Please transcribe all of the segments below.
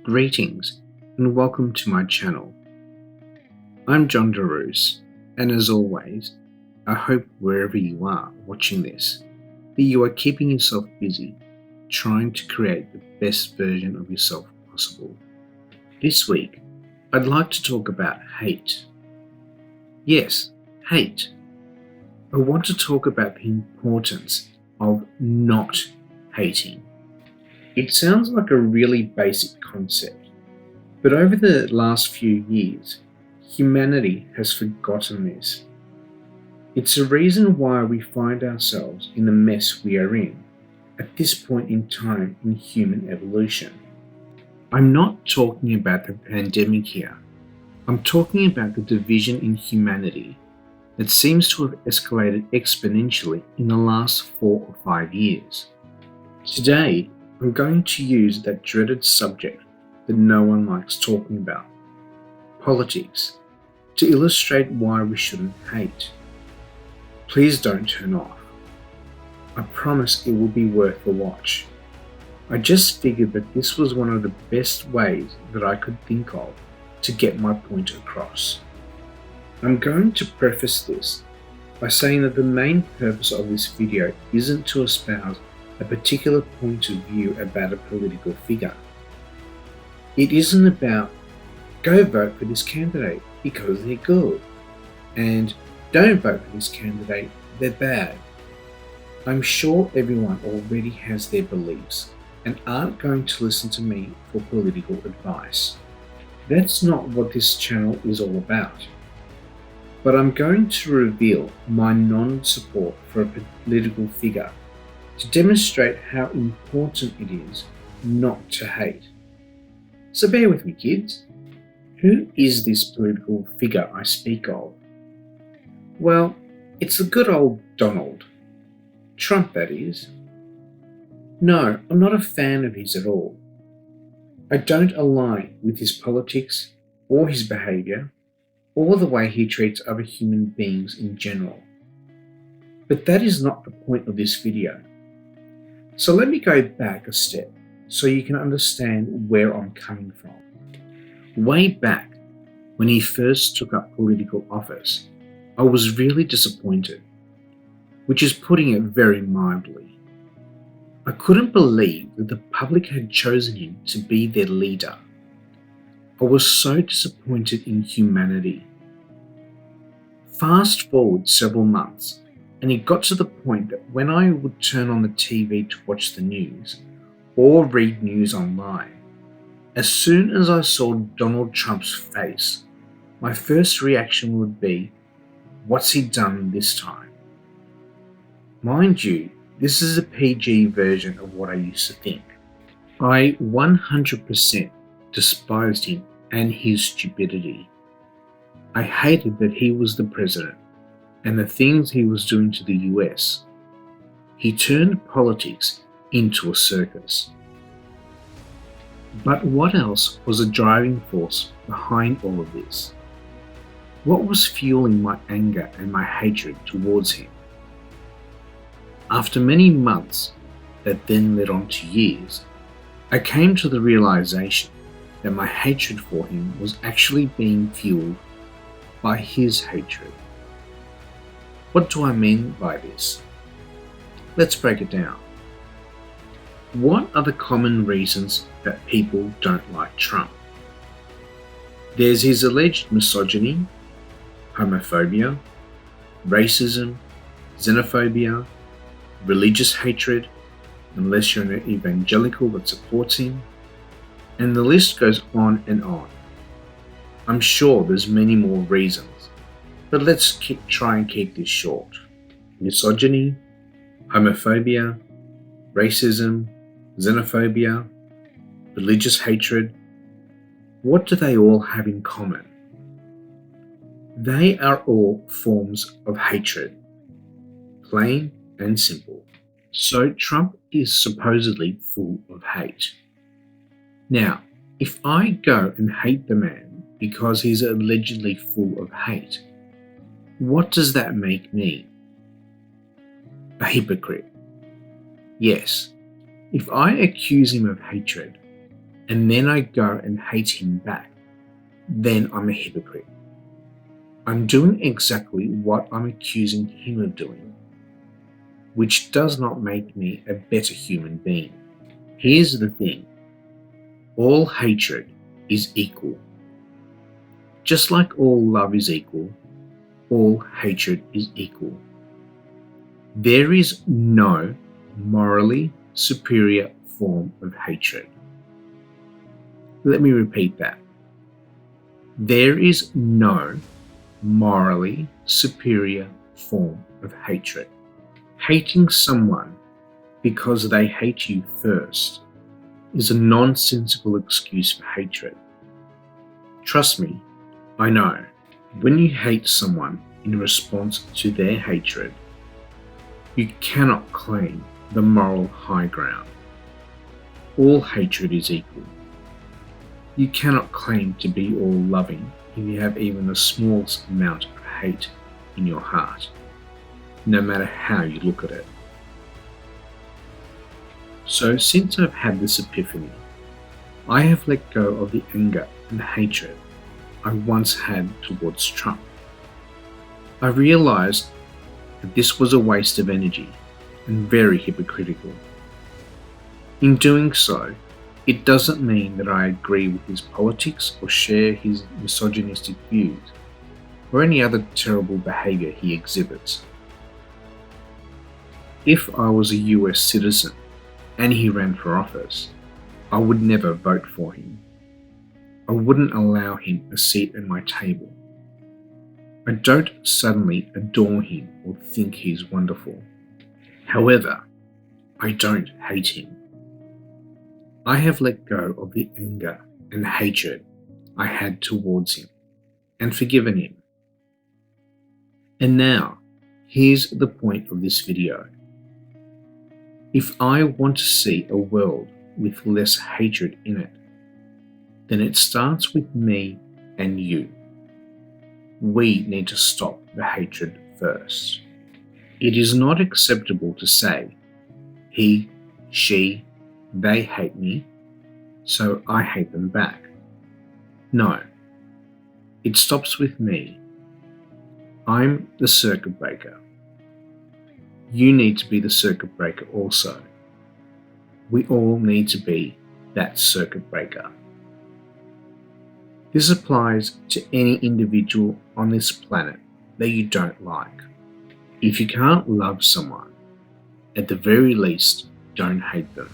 Greetings and welcome to my channel. I'm John DeRoos, and as always, I hope wherever you are watching this, that you are keeping yourself busy, trying to create the best version of yourself possible. This week, I'd like to talk about hate. Yes, hate. I want to talk about the importance of not hating. It sounds like a really basic concept, but over the last few years, humanity has forgotten this. It's a reason why we find ourselves in the mess we are in at this point in time in human evolution. I'm not talking about the pandemic here. I'm talking about the division in humanity that seems to have escalated exponentially in the last 4 or 5 years. Today, I'm going to use that dreaded subject that no one likes talking about, politics, to illustrate why we shouldn't hate. Please don't turn off. I promise it will be worth a watch. I just figured that this was one of the best ways that I could think of to get my point across. I'm going to preface this by saying that the main purpose of this video isn't to espouse a particular point of view about a political figure. It isn't about go vote for this candidate because they're good and don't vote for this candidate, they're bad. I'm sure everyone already has their beliefs and aren't going to listen to me for political advice. That's not what this channel is all about. But I'm going to reveal my non-support for a political figure to demonstrate how important it is not to hate. So bear with me, kids. Who is this political figure I speak of? Well, it's the good old Donald Trump, that is. No, I'm not a fan of his at all. I don't align with his politics or his behaviour or the way he treats other human beings in general. But that is not the point of this video. So let me go back a step so you can understand where I'm coming from. Way back when he first took up political office, I was really disappointed, which is putting it very mildly. I couldn't believe that the public had chosen him to be their leader. I was so disappointed in humanity. Fast forward several months, and it got to the point that when I would turn on the TV to watch the news or read news online, as soon as I saw Donald Trump's face, my first reaction would be, what's he done this time? Mind you, this is a PG version of what I used to think. I 100% despised him and his stupidity. I hated that he was the president and the things he was doing to the US. He turned politics into a circus. But what else was a driving force behind all of this? What was fueling my anger and my hatred towards him? After many months that then led on to years, I came to the realization that my hatred for him was actually being fueled by his hatred. What do I mean by this? Let's break it down. What are the common reasons that people don't like Trump? There's his alleged misogyny, homophobia, racism, xenophobia, religious hatred, unless you're an evangelical that supports him, and the list goes on and on. I'm sure there's many more reasons, but let's try and keep this short. Misogyny, homophobia, racism, xenophobia, religious hatred. What do they all have in common? They are all forms of hatred, plain and simple. So Trump is supposedly full of hate. Now, if I go and hate the man because he's allegedly full of hate, what does that make me? A hypocrite. Yes, if I accuse him of hatred, and then I go and hate him back, then I'm a hypocrite. I'm doing exactly what I'm accusing him of doing, which does not make me a better human being. Here's the thing: all hatred is equal. Just like all love is equal, all hatred is equal. There is no morally superior form of hatred. Let me repeat that. There is no morally superior form of hatred. Hating someone because they hate you first is a nonsensical excuse for hatred. Trust me, I know. When you hate someone in response to their hatred, you cannot claim the moral high ground. All hatred is equal. You cannot claim to be all loving if you have even the smallest amount of hate in your heart, no matter how you look at it. So since I've had this epiphany, I have let go of the anger and hatred I once had towards Trump. I realized that this was a waste of energy and very hypocritical. In doing so, it doesn't mean that I agree with his politics or share his misogynistic views or any other terrible behavior he exhibits. If I was a US citizen and he ran for office, I would never vote for him. I wouldn't allow him a seat at my table. I don't suddenly adore him or think he's wonderful. However, I don't hate him. I have let go of the anger and hatred I had towards him and forgiven him. And now, here's the point of this video. If I want to see a world with less hatred in it, then it starts with me and you. We need to stop the hatred first. It is not acceptable to say, he, she, they hate me, so I hate them back. No, it stops with me. I'm the circuit breaker. You need to be the circuit breaker also. We all need to be that circuit breaker. This applies to any individual on this planet that you don't like. If you can't love someone, at the very least, don't hate them.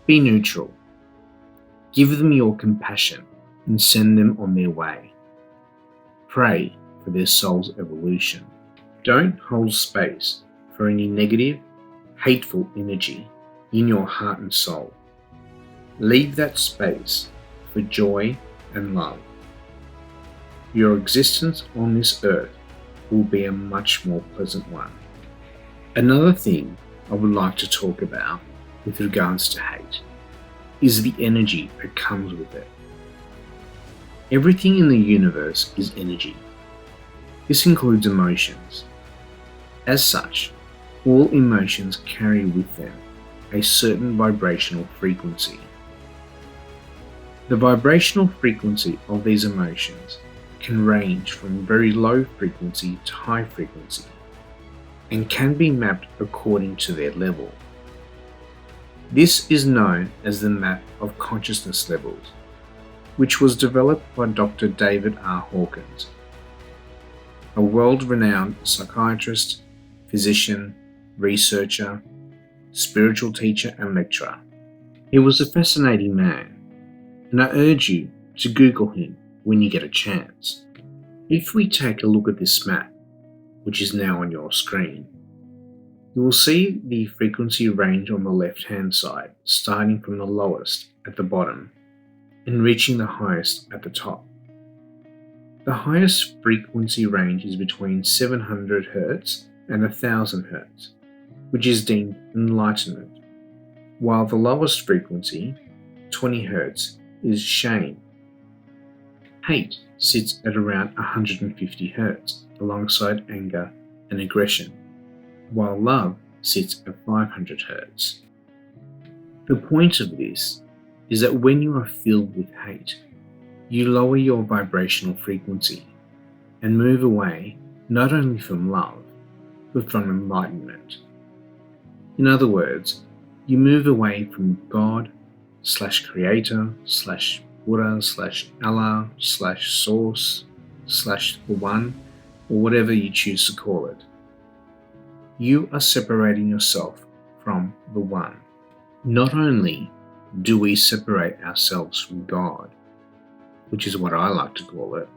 Be neutral. Give them your compassion and send them on their way. Pray for their soul's evolution. Don't hold space for any negative, hateful energy in your heart and soul. Leave that space for joy and love. Your existence on this earth will be a much more pleasant one. Another thing I would like to talk about with regards to hate is the energy that comes with it. Everything in the universe is energy. This includes emotions. As such, all emotions carry with them a certain vibrational frequency. The vibrational frequency of these emotions can range from very low frequency to high frequency and can be mapped according to their level. This is known as the map of consciousness levels, which was developed by Dr. David R. Hawkins, a world-renowned psychiatrist, physician, researcher, spiritual teacher and lecturer. He was a fascinating man, and I urge you to Google him when you get a chance. If we take a look at this map, which is now on your screen, you will see the frequency range on the left-hand side, starting from the lowest at the bottom and reaching the highest at the top. The highest frequency range is between 700 Hz and 1000 Hz, which is deemed enlightenment, while the lowest frequency, 20 Hz, is shame. Hate sits at around 150 Hz alongside anger and aggression, while love sits at 500 Hz. The point of this is that when you are filled with hate, you lower your vibrational frequency and move away not only from love, but from enlightenment. In other words, you move away from God slash creator slash Buddha slash Allah slash source slash the one, or whatever you choose to call it. You are separating yourself from the one. Not only do we separate ourselves from God, which is what I like to call it,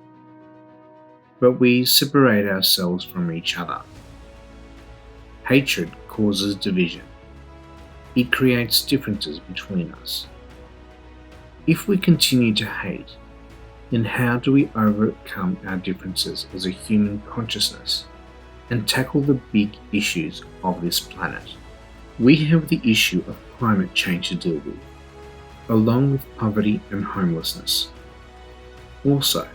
but we separate ourselves from each other. Hatred causes division. It creates differences between us. If we continue to hate, then how do we overcome our differences as a human consciousness and tackle the big issues of this planet? We have the issue of climate change to deal with, along with poverty and homelessness. Also,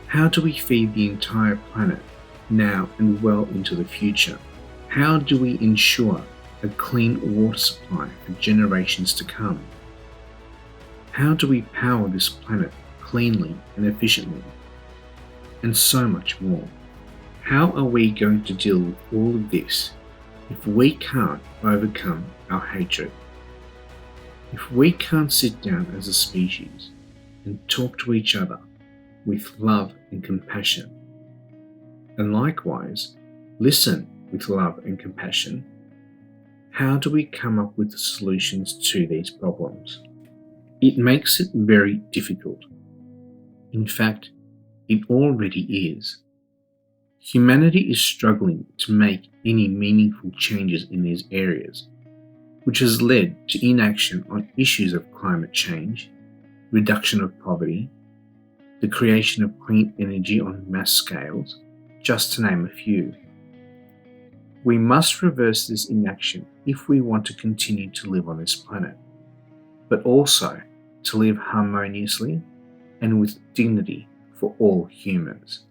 how do we feed the entire planet now and well into the future? How do we ensure a clean water supply for generations to come? How do we power this planet cleanly and efficiently? And so much more. How are we going to deal with all of this if we can't overcome our hatred? If we can't sit down as a species and talk to each other with love and compassion, and likewise listen with love and compassion, how do we come up with the solutions to these problems? It makes it very difficult. In fact, it already is. Humanity is struggling to make any meaningful changes in these areas, which has led to inaction on issues of climate change, reduction of poverty, the creation of clean energy on mass scales, just to name a few. We must reverse this inaction if we want to continue to live on this planet, but also to live harmoniously and with dignity for all humans.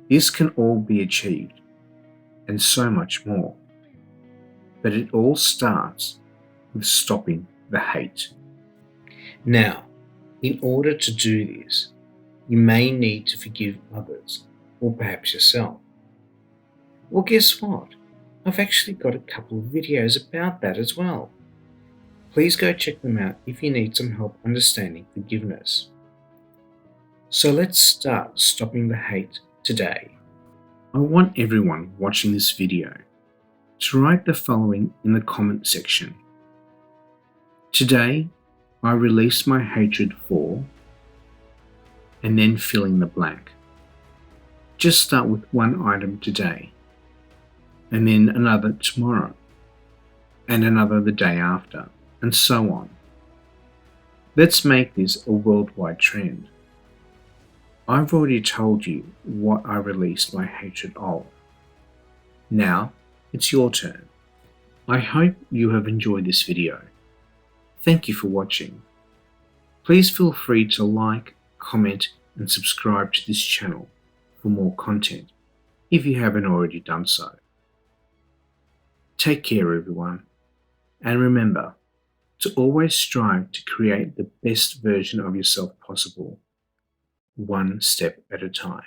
This can all be achieved, and so much more. But it all starts with stopping the hate. Now, in order to do this, you may need to forgive others, or perhaps yourself. Well, guess what? I've actually got a couple of videos about that as well. Please go check them out if you need some help understanding forgiveness. So let's start stopping the hate today. I want everyone watching this video to write the following in the comment section. Today, I release my hatred for, and then fill in the blank. Just start with one item today, and then another tomorrow, and another the day after, and so on. Let's make this a worldwide trend. I've already told you what I released my hatred of. Now, it's your turn. I hope you have enjoyed this video. Thank you for watching. Please feel free to like, comment, and subscribe to this channel for more content if you haven't already done so. Take care, everyone, and remember to always strive to create the best version of yourself possible, one step at a time.